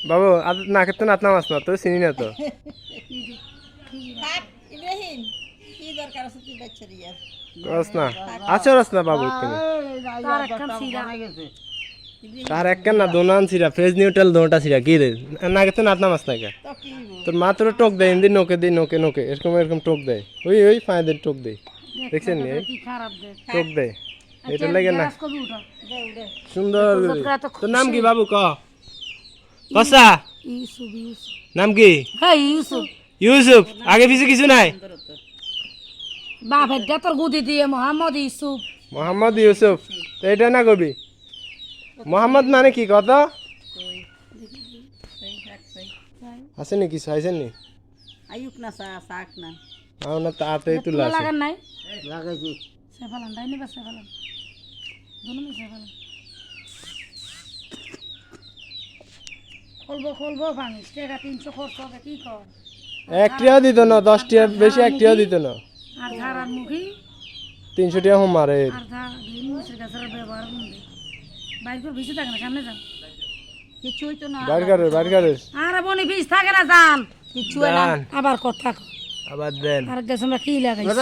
বাবু নাকের তো নাতনা মাছ না তো চিনি না তো রস না আচ্ছা রস না বাবু তার এক না দোনান ছিড়া ফ্রেজ নিউট্রাল দোটা ছিড়া কি রে নাকে তো নাতনা মাছ নাকি তোর মা তোর টোক দেয় হিন্দি নোকে দিই নোকে নোকে এরকম এরকম টোক দেয় ওই ওই ফায়দের টোক দেয় দেখছেন নি টোক দেয় এটা লাগে না সুন্দর তোর নাম কি বাবু ক কসা নাম কি ইউসুফ আগে পিছে কিছু নাই বাপের তোর গুদি দিয়ে মোহাম্মদ ইউসুফ মোহাম্মদ ইউসুফ তো এটা না করবি মোহাম্মদ মানে কি কথা আছে নি কিছু আইছেন নি আয়ুক না শাক না না তাড়াতাড়ি তুলা আছে লাগান নাই লাগাইছি সেফালান তাই নিবা সেফালান দুনো সেফালান খুলবো ভাঙি টাকা 300 খরচ হবে কি কর একটিও দিত না 10 টিয়া বেশি একটিও দিত না আর ধারার মুখী 300 টাকা হোম মারে আর ধা গ্রিন মিক্সের গাছের ব্যবহার করবে বাইর করে ভিজে থাকে না সামনে যান কিছু হইতো না বারগারের আর বনি ভিজ থাকে না যান কিছু দান আবার কথা আবার দেন আর দেশ আমরা কি লাগাই না